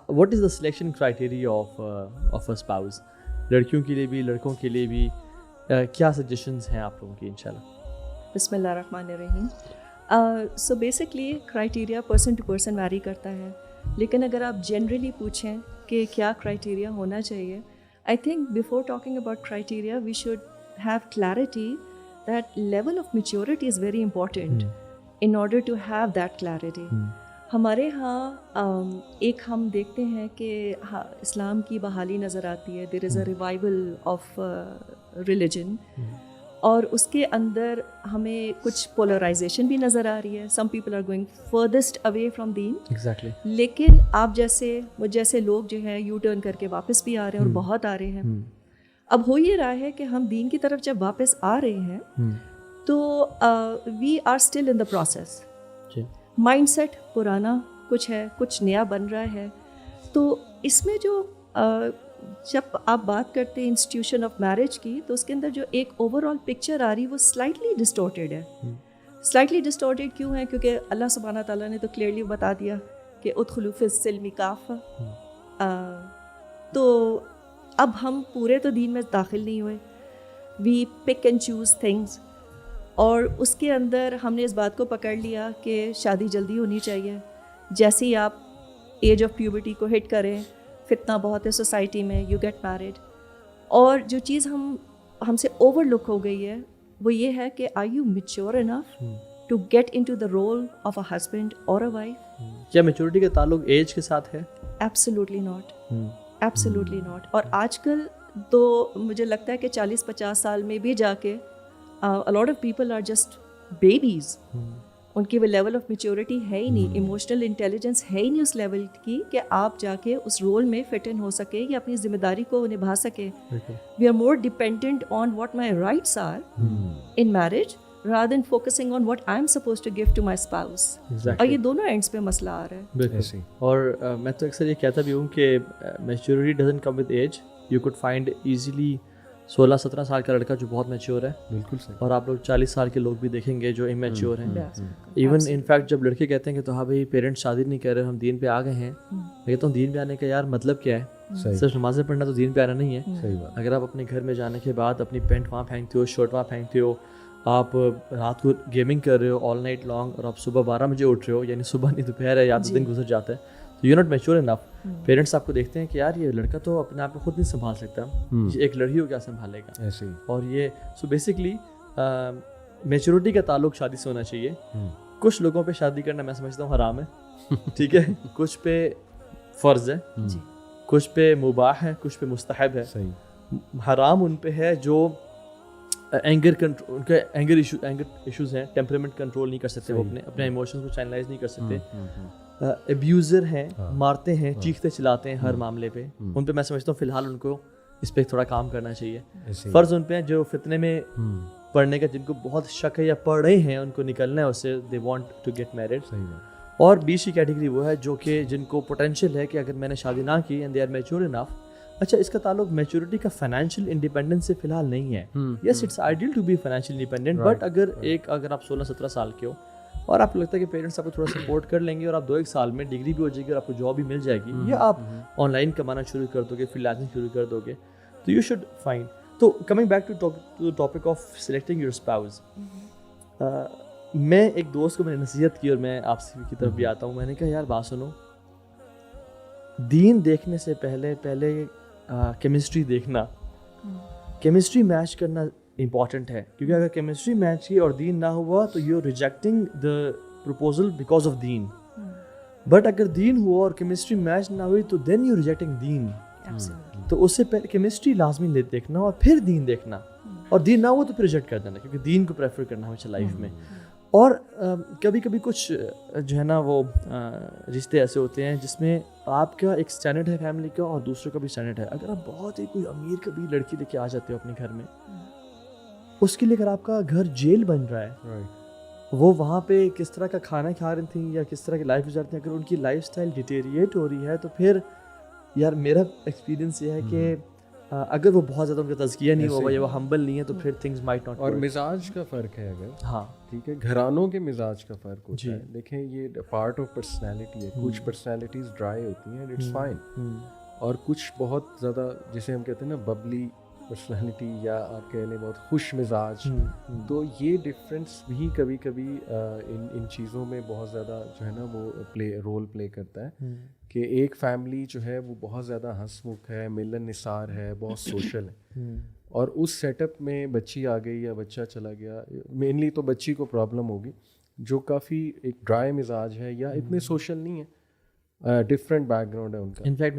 what is the selection criteria of a spouse? لڑکیوں کے لیے بھی لڑکوں کے لیے بھی کیا سجیشنز ہیں آپ لوگوں کی انشاءاللہ؟ بسم اللہ الرحمن الرحیم. So basically criteria person to person vary کرتا ہے, لیکن اگر آپ جنرلی پوچھیں کہ کیا کرائٹیریا ہونا چاہیے, I think before talking about criteria we should have clarity that level of maturity is very important in order to have that clarity. ہمارے ہاں ایک ہم دیکھتے ہیں کہ اسلام کی بحالی نظر آتی ہے, دیر از اے ریوائول آف ریلیجن, اور اس کے اندر ہمیں کچھ پولرائزیشن بھی نظر آ رہی ہے. Some people are going farthest away from them. Exactly. لیکن آپ جیسے مجھ جیسے لوگ جو ہیں یو ٹرن کر کے واپس بھی آ رہے ہیں اور بہت آ رہے ہیں. اب ہو یہ رہا ہے کہ ہم دین کی طرف جب واپس آ رہے ہیں تو we are still in the process. Mind set پرانا کچھ ہے, کچھ نیا بن رہا ہے. تو اس میں جو جب آپ بات کرتے ہیں انسٹیٹیوشن آف میرج کی, تو اس کے اندر جو ایک اوور آل پکچر آ رہی وہ سلائٹلی ڈسٹورٹیڈ ہے. سلائٹلی ڈسٹورٹیڈ کیوں ہے؟ کیونکہ اللہ سبحانہ تعالیٰ نے تو کلیئرلی بتا دیا کہ ادخلوا فی السلم کافہ. تو اب ہم پورے تو دین میں داخل نہیں ہوئے, وی پک اینڈ چوز تھنگس, اور اس کے اندر ہم نے اس بات کو پکڑ لیا کہ شادی جلدی ہونی چاہیے. جیسے ہی آپ ایج آف پیوبرٹی کو ہٹ کریں, فتنہ بہت ہے سوسائٹی میں, یو گیٹ میرڈ. اور جو چیز ہم سے اوور لک ہو گئی ہے وہ یہ ہے کہ are you mature enough to get into the role of a husband اور اے وائف. کیا میچورٹی کا تعلق ایج کے ساتھ ہے؟ Absolutely not, absolutely not. اور آج کل تو مجھے لگتا ہے کہ 40-50 سال میں بھی جا کے a lot of people are just babies. ان کی وہ لیول آف میچورٹی ہے ہی نہیں, ایموشنل انٹیلیجنس ہے ہی نہیں اس لیول کی کہ آپ جا کے اس رول میں فٹ ان ہو سکے یا اپنی ذمہ داری کو نبھا سکے. We are more dependent on what my rights are in marriage rather than focusing on what I'm supposed to give to my spouse. اور یہ دونوں اینڈس پہ مسئلہ آ رہا ہے. بالکل. اور میں تو اکثر یہ کہتا بھی ہوں کہ maturity doesn't come with age. You could find easily 16-17 سال کا لڑکا جو بہت میچیور ہے, بالکل صحیح, اور آپ لوگ 40 سال کے لوگ بھی دیکھیں گے جو امیچیور ہیں. ایون ان فیکٹ جب لڑکے کہتے ہیں کہ تو ہاں بھائی پیرنٹس شادی نہیں کر رہے, ہم دین پہ آ گئے ہیں, میں کہتا ہوں دین پہ آنے کا یار مطلب کیا ہے؟ صرف نمازیں پڑھنا تو دین پہ آنا نہیں ہے. اگر آپ اپنے گھر میں جانے کے بعد اپنی پینٹ وہاں پھینکتے ہو, شرٹ وہاں پھینکتے ہو, آپ رات کو گیمنگ کر رہے ہو آل نائٹ لانگ, اور آپ صبح 12 بجے اٹھ رہے ہو, یعنی صبح نہیں دوپہر ہے یا دن گزر جاتا ہے, تو you not mature enough. Parents آپ کو دیکھتے ہیں کہ یار یہ لڑکا تو اپنے آپ کو خود نہیں سنبھال سکتا, ایک لڑکی کو کیا سنبھالے گا ایسے. اور یہ سو بیسکلی میچورٹی کا تعلق شادی سے ہونا چاہیے. کچھ لوگوں پہ شادی کرنا میں سمجھتا ہوں حرام ہے, ٹھیک ہے, کچھ پہ فرض ہے, کچھ پہ مباح ہے, کچھ پہ مستحب ہے. حرام ان پہ ہے جو اینگر کنٹرول, ان کے اینگر ایشوز ہیں, ٹیمپرامنٹ کنٹرول نہیں کر سکتے, وہ اپنے ایموشنز کو چینلائز نہیں کر سکتے, ابیوزر ہیں, مارتے ہیں, چیختے چلاتے ہیں ہر معاملے پہ. ان پہ میں سمجھتا ہوں فی الحال ان کو اس پہ تھوڑا کام کرنا چاہیے. فرض ان پہ ہیں جو فتنے میں پڑھنے کا, جن کو بہت شک ہے یا پڑھ رہے ہیں, ان کو نکلنا ہے اس سے, they want to get married. اور بیچ کی کیٹیگری وہ ہے جو کہ جن کو پوٹینشیل ہے کہ اگر میں نے شادی نہ کی and they are mature enough. اچھا, اس کا تعلق میچورٹی کا فائنینشیل انڈیپینڈنس سے فی الحال نہیں ہے. Yes, it's ideal to be financial independent, but اگر آپ 16-17 سال کے ہو اور آپ کو لگتا ہے کہ پیرنٹس آپ کو تھوڑا سپورٹ کر لیں گے اور آپ 2-1 سال میں ڈگری بھی ہو جائے گی اور آپ کو جاب بھی مل جائے گی, یا آپ آن لائن کمانا شروع کر دو گے, فری لانسنگ شروع کر دو گے, تو یو شوڈ فائن. تو coming back to topic of selecting your spouse, میں ایک دوست کو میں نے نصیحت کی اور میں آپ سے کی طرف بھی آتا ہوں. میں نے کہا یار بات سنو, دین دیکھنے سے پہلے کیمسٹری دیکھنا, کیمسٹری میچ کرنا امپورٹنٹ ہے, کیونکہ اگر کیمسٹری میچ کی اور دین نہ ہوا تو you are rejecting the proposal because of دین. بٹ اگر دین ہوا اور کیمسٹری میچ نہ ہوئی تو دین یو ریجیکٹنگ دین. تو اس سے پہلے کیمسٹری لازمی دیکھنا اور پھر دین دیکھنا, اور دین نہ ہوا تو پھر ریجیکٹ کر دینا, کیونکہ دین کو پریفر کرنا ہمیشہ لائف میں. اور کبھی کبھی کچھ جو ہے نا وہ رشتے ایسے ہوتے ہیں جس میں آپ کا ایک اسٹینڈرڈ ہے فیملی کا اور دوسروں کا بھی اسٹینڈرڈ ہے. اگر آپ بہت ہی کوئی امیر کبھی لڑکی لے کے آ جاتے ہو اپنے گھر میں, اس کے لیے اگر آپ کا گھر جیل بن رہا ہے, وہ وہاں پہ کس طرح کا کھانا کھا رہی تھیں یا کس طرح کی لائف گزارتی ہیں, اگر ان کی لائف اسٹائل ڈیٹیریٹ ہو رہی ہے تو پھر یار میرا ایکسپیرینس یہ ہے کہ اگر وہ بہت زیادہ ان کا تزکیہ نہیں ہوگا یا وہ ہمبل نہیں ہے تو پھر تھنگز مائٹ ناٹ. اور مزاج کا فرق ہے اگر, ہاں ٹھیک ہے, گھرانوں کے مزاج کا فرق ہوتا ہے. دیکھیں یہ پارٹ آف پرسنالٹی ہے. کچھ پرسنالٹیز ڈرائی ہوتی ہیں, اٹس فائن, اور کچھ بہت زیادہ جسے ہم کہتے ہیں نا ببلی پرسنالٹی, یا آپ کہہ لیں بہت خوش مزاج. تو یہ ڈفرینس بھی کبھی کبھی ان چیزوں میں بہت زیادہ جو ہے نا وہ رول پلے کرتا ہے کہ ایک فیملی جو ہے وہ بہت زیادہ ہنس مکھ ہے, ملن نثار ہے, بہت سوشل ہے, اور اس سیٹ اپ میں بچی آ گئی یا بچہ چلا گیا, مینلی تو بچی کو پرابلم ہوگی جو کافی ایک ڈرائی مزاج ہے یا اتنے سوشل نہیں ہے, ڈفرینٹ بیک گراؤنڈ ہے ان کا. انفیکٹ